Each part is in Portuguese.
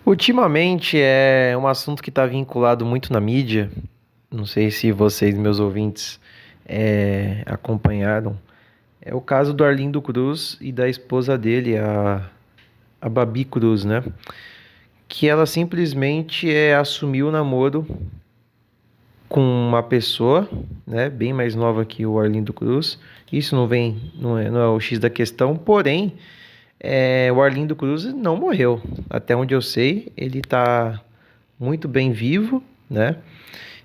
Ultimamente é um assunto que está vinculado muito na mídia. Não sei se vocês, meus ouvintes, acompanharam. É o caso do Arlindo Cruz e da esposa dele, a Babi Cruz, né? Que ela simplesmente assumiu o namoro com uma pessoa, né, bem mais nova que o Arlindo Cruz. Isso não é o X da questão, porém, o Arlindo Cruz não morreu. Até onde eu sei, ele está muito bem vivo, né?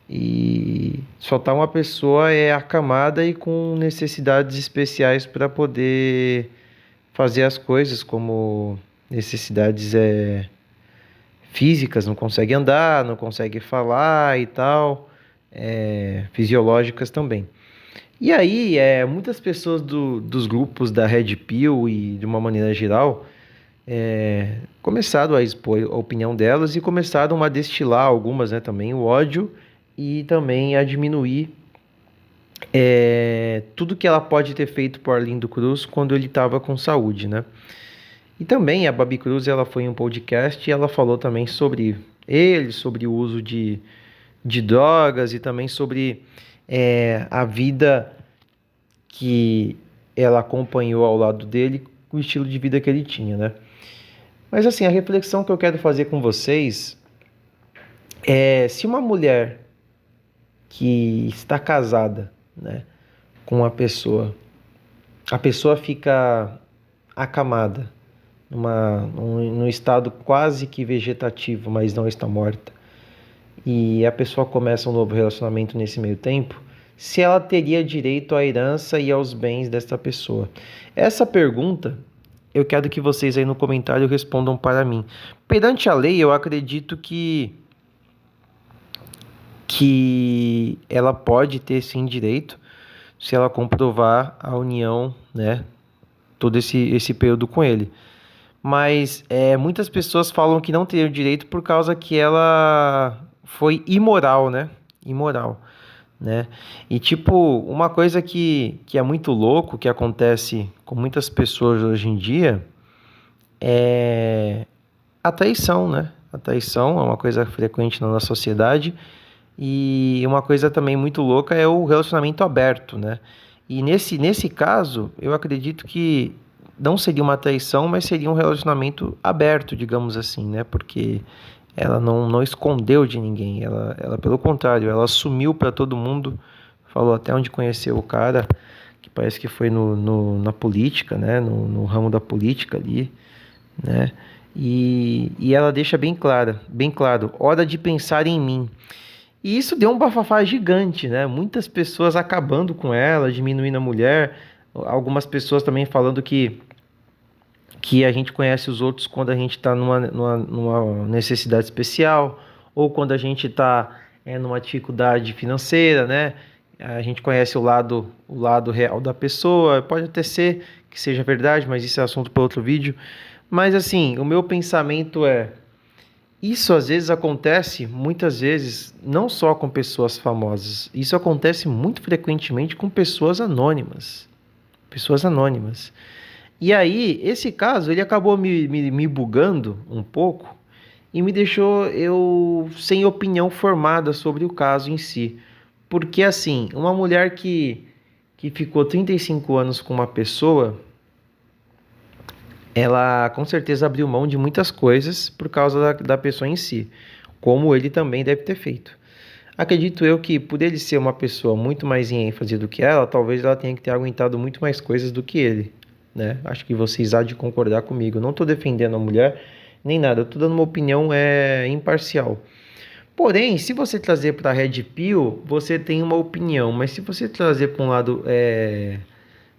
E só tá uma pessoa acamada e com necessidades especiais para poder fazer as coisas, como necessidades físicas, não consegue andar, não consegue falar e tal, fisiológicas também. E aí, muitas pessoas dos grupos da Red Pill e de uma maneira geral começaram a expor a opinião delas e começaram a destilar algumas, né, também o ódio e também a diminuir tudo que ela pode ter feito por Arlindo Cruz quando ele estava com saúde, né? E também a Babi Cruz, ela foi em um podcast e ela falou também sobre ele, sobre o uso de drogas e também sobre a vida que ela acompanhou ao lado dele, o estilo de vida que ele tinha, né? Mas assim, a reflexão que eu quero fazer com vocês se uma mulher que está casada, né, com uma pessoa, a pessoa fica acamada, num estado quase que vegetativo, mas não está morta, e a pessoa começa um novo relacionamento nesse meio tempo, se ela teria direito à herança e aos bens desta pessoa? Essa pergunta eu quero que vocês aí no comentário respondam para mim. Perante a lei, eu acredito que ela pode ter sim direito se ela comprovar a união, né, todo esse período com ele. Mas muitas pessoas falam que não tem o direito por causa que ela foi imoral, né? Imoral, né? E tipo, uma coisa que é muito louco, que acontece com muitas pessoas hoje em dia, é a traição, né? A traição é uma coisa frequente na nossa sociedade e uma coisa também muito louca é o relacionamento aberto, né? E nesse caso, eu acredito que não seria uma traição, mas seria um relacionamento aberto, digamos assim, né? Porque ela não escondeu de ninguém, ela pelo contrário, ela assumiu para todo mundo, falou até onde conheceu o cara, que parece que foi na política, né? No ramo da política ali, né? E ela deixa bem claro, hora de pensar em mim. E isso deu um bafafá gigante, né? Muitas pessoas acabando com ela, diminuindo a mulher, algumas pessoas também falando que a gente conhece os outros quando a gente está numa necessidade especial, ou quando a gente está numa dificuldade financeira, né? A gente conhece o lado real da pessoa, pode até ser que seja verdade, mas isso é assunto para outro vídeo. Mas assim, o meu pensamento isso às vezes acontece, muitas vezes, não só com pessoas famosas, isso acontece muito frequentemente com pessoas anônimas. Pessoas anônimas. E aí, esse caso, ele acabou me bugando um pouco e me deixou eu sem opinião formada sobre o caso em si. Porque, assim, uma mulher que ficou 35 anos com uma pessoa, ela com certeza abriu mão de muitas coisas por causa da pessoa em si, como ele também deve ter feito. Acredito eu que, por ele ser uma pessoa muito mais em ênfase do que ela, talvez ela tenha que ter aguentado muito mais coisas do que ele, né? Acho que vocês há de concordar comigo. Não estou defendendo a mulher, nem nada. Eu estou dando uma opinião imparcial. Porém, se você trazer para a Red Pill, você tem uma opinião. Mas se você trazer para um lado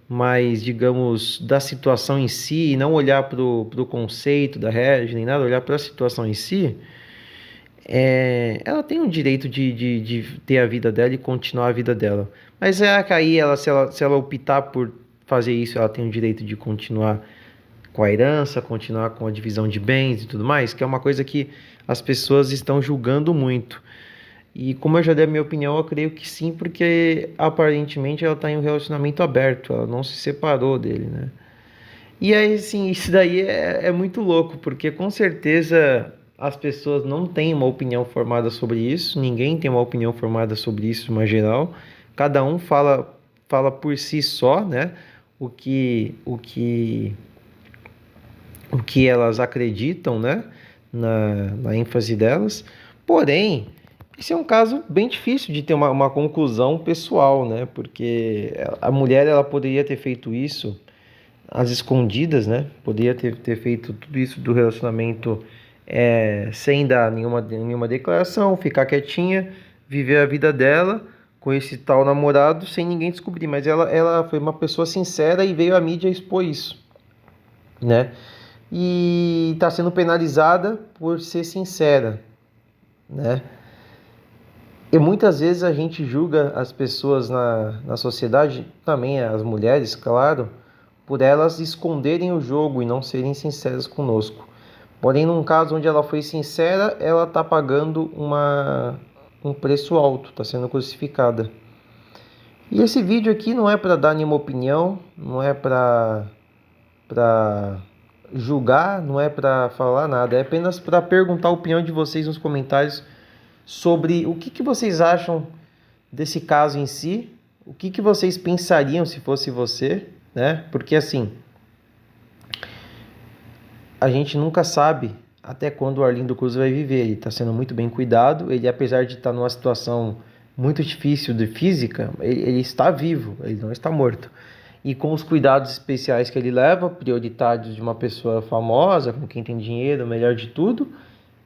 mais, digamos, da situação em si, e não olhar pro conceito da Red, nem nada, olhar para a situação em si, ela tem o direito de ter a vida dela e continuar a vida dela. Mas é que aí, se ela optar por fazer isso, ela tem o direito de continuar com a herança, continuar com a divisão de bens e tudo mais, que é uma coisa que as pessoas estão julgando muito. E como eu já dei a minha opinião, eu creio que sim, porque aparentemente ela está em um relacionamento aberto, ela não se separou dele, né? E aí, assim, isso daí é muito louco, porque com certeza as pessoas não têm uma opinião formada sobre isso, ninguém tem uma opinião formada sobre isso de uma geral. Cada um fala por si só, né? O que, o que, o que elas acreditam, né? Na ênfase delas. Porém, esse é um caso bem difícil de ter uma conclusão pessoal, né? Porque a mulher ela poderia ter feito isso às escondidas, né? Poderia ter feito tudo isso do relacionamento sem dar nenhuma declaração, ficar quietinha, viver a vida dela com esse tal namorado sem ninguém descobrir. Mas ela foi uma pessoa sincera e veio à mídia expor isso, né? E está sendo penalizada por ser sincera, né? E muitas vezes a gente julga as pessoas na sociedade, também as mulheres, claro, por elas esconderem o jogo e não serem sinceras conosco. Porém, num caso onde ela foi sincera, ela está pagando um preço alto, está sendo crucificada. E esse vídeo aqui não é para dar nenhuma opinião, não é para julgar, não é para falar nada, é apenas para perguntar a opinião de vocês nos comentários sobre o que vocês acham desse caso em si, o que vocês pensariam se fosse você, né? Porque assim, a gente nunca sabe até quando o Arlindo Cruz vai viver. Ele está sendo muito bem cuidado. Ele, apesar de estar numa situação muito difícil de física, ele está vivo, ele não está morto. E com os cuidados especiais que ele leva, prioritários de uma pessoa famosa, com quem tem dinheiro, melhor de tudo,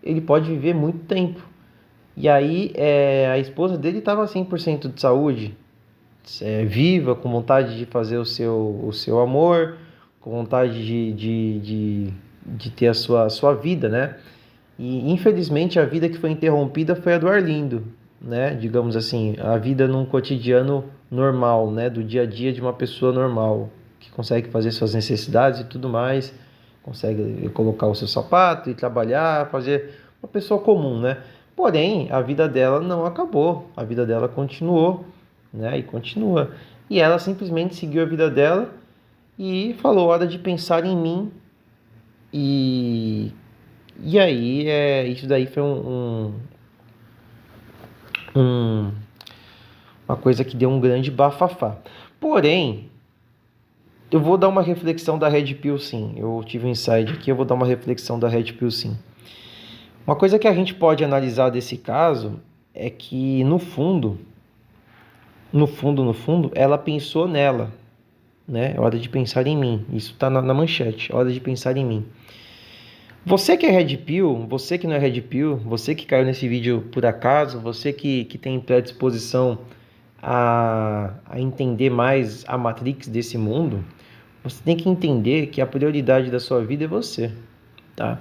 ele pode viver muito tempo. E aí a esposa dele estava 100% de saúde, viva, com vontade de fazer o seu amor, com vontade de ter a sua vida, né? E infelizmente a vida que foi interrompida foi a do Arlindo, né? Digamos assim, a vida num cotidiano normal, né? Do dia a dia de uma pessoa normal, que consegue fazer suas necessidades e tudo mais, consegue colocar o seu sapato e trabalhar, fazer uma pessoa comum, né? Porém, a vida dela não acabou, a vida dela continuou, né? E continua. E ela simplesmente seguiu a vida dela e falou: hora de pensar em mim. E aí, isso daí foi uma coisa que deu um grande bafafá. Porém, eu vou dar uma reflexão da Red Pill, sim. Eu tive um insight aqui, eu vou dar uma reflexão da Red Pill, sim. Uma coisa que a gente pode analisar desse caso é que, no fundo, ela pensou nela, né? É hora de pensar em mim. Isso tá na manchete, é hora de pensar em mim. Você que é Red Pill, você que não é Red Pill, você que caiu nesse vídeo por acaso, você que tem predisposição a entender mais a Matrix desse mundo, você tem que entender que a prioridade da sua vida é você, tá?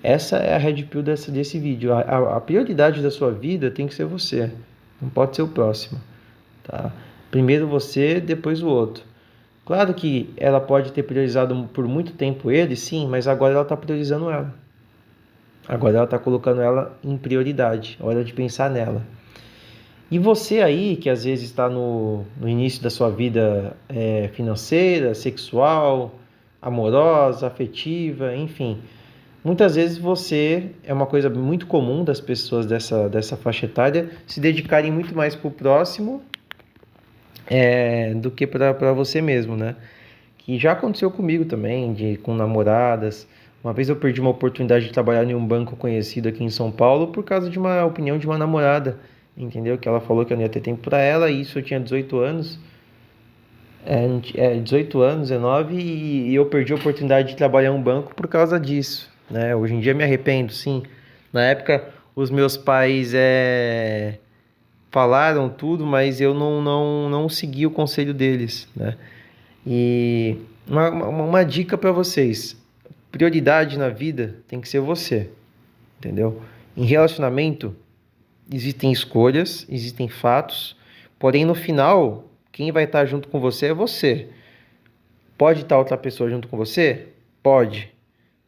Essa é a Red Pill desse vídeo. A prioridade da sua vida tem que ser você, não pode ser o próximo, tá? Primeiro você, depois o outro. Claro que ela pode ter priorizado por muito tempo ele, sim, mas agora ela está priorizando ela. Agora ela está colocando ela em prioridade. Hora de pensar nela. E você aí, que às vezes está no início da sua vida financeira, sexual, amorosa, afetiva, enfim. Muitas vezes você, é uma coisa muito comum das pessoas dessa faixa etária, se dedicarem muito mais para o próximo do que para você mesmo, né? Que já aconteceu comigo também, com namoradas. Uma vez eu perdi uma oportunidade de trabalhar em um banco conhecido aqui em São Paulo por causa de uma opinião de uma namorada, entendeu? Que ela falou que eu não ia ter tempo para ela, e isso eu tinha 18 anos. 18 anos, 19, e eu perdi a oportunidade de trabalhar em um banco por causa disso, né? Hoje em dia me arrependo, sim. Na época, os meus pais falaram tudo, mas eu não segui o conselho deles, né? E uma dica para vocês: prioridade na vida tem que ser você, entendeu? Em relacionamento existem escolhas, existem fatos, porém no final quem vai estar junto com você é você. Pode estar outra pessoa junto com você? Pode.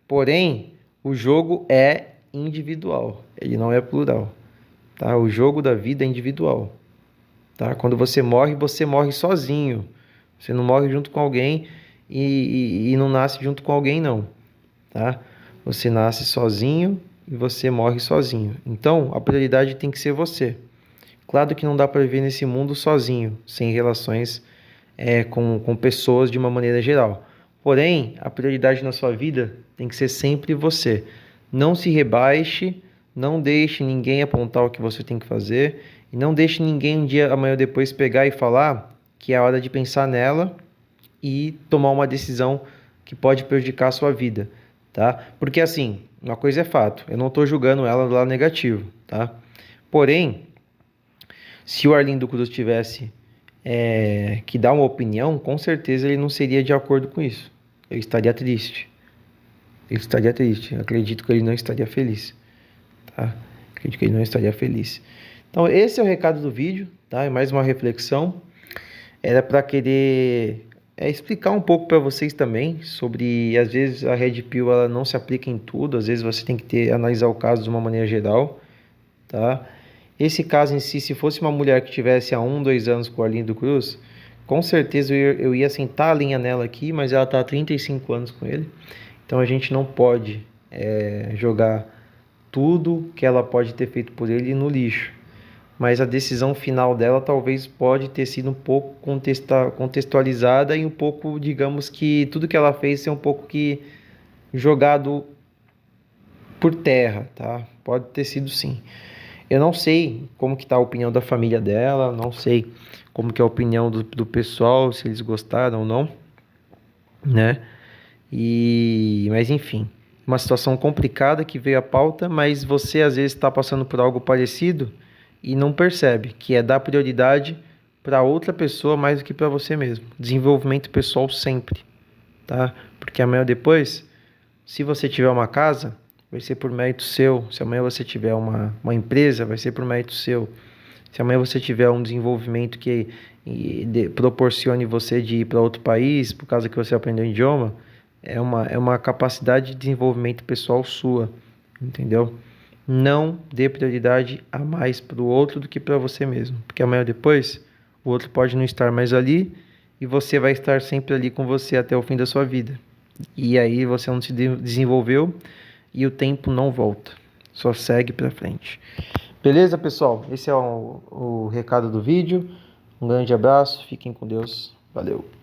Porém, o jogo é individual, ele não é plural, tá? O jogo da vida é individual, tá? Quando você morre sozinho. Você não morre junto com alguém e não nasce junto com alguém, não, tá? Você nasce sozinho e você morre sozinho. Então, a prioridade tem que ser você. Claro que não dá para viver nesse mundo sozinho, sem relações com pessoas de uma maneira geral. Porém, a prioridade na sua vida tem que ser sempre você. Não se rebaixe, não deixe ninguém apontar o que você tem que fazer e não deixe ninguém um dia, amanhã ou depois pegar e falar que é hora de pensar nela e tomar uma decisão que pode prejudicar a sua vida, tá? Porque assim, uma coisa é fato, eu não estou julgando ela do lado negativo, tá? Porém, se o Arlindo Cruz tivesse que dar uma opinião, com certeza ele não seria de acordo com isso. Ele estaria triste. Ele estaria triste. Acredito que ele não estaria feliz, tá? Acredito que ele não estaria feliz. Então, esse é o recado do vídeo, tá? É mais uma reflexão. Era para querer explicar um pouco para vocês também sobre, às vezes a Red Pill ela não se aplica em tudo, às vezes você tem que analisar o caso de uma maneira geral, tá? Esse caso em si, se fosse uma mulher que tivesse há 2 anos com o Arlindo Cruz, com certeza eu ia sentar a linha nela aqui, mas ela está há 35 anos com ele, então a gente não pode jogar tudo que ela pode ter feito por ele no lixo. Mas a decisão final dela talvez pode ter sido um pouco contextualizada e um pouco, digamos que tudo que ela fez ser um pouco que jogado por terra, tá? Pode ter sido sim. Eu não sei como que tá a opinião da família dela, não sei como que é a opinião do pessoal, se eles gostaram ou não, né? Mas enfim, uma situação complicada que veio à pauta, mas você às vezes está passando por algo parecido e não percebe, que é dar prioridade para outra pessoa mais do que para você mesmo. Desenvolvimento pessoal sempre, tá? Porque amanhã ou depois, se você tiver uma casa, vai ser por mérito seu. Se amanhã você tiver uma empresa, vai ser por mérito seu. Se amanhã você tiver um desenvolvimento que proporcione você de ir para outro país, por causa que você aprendeu um idioma, é uma capacidade de desenvolvimento pessoal sua, entendeu? Não dê prioridade a mais para o outro do que para você mesmo, porque amanhã ou depois o outro pode não estar mais ali e você vai estar sempre ali com você até o fim da sua vida. E aí você não se desenvolveu e o tempo não volta, só segue para frente. Beleza, pessoal? Esse é o recado do vídeo. Um grande abraço, fiquem com Deus. Valeu!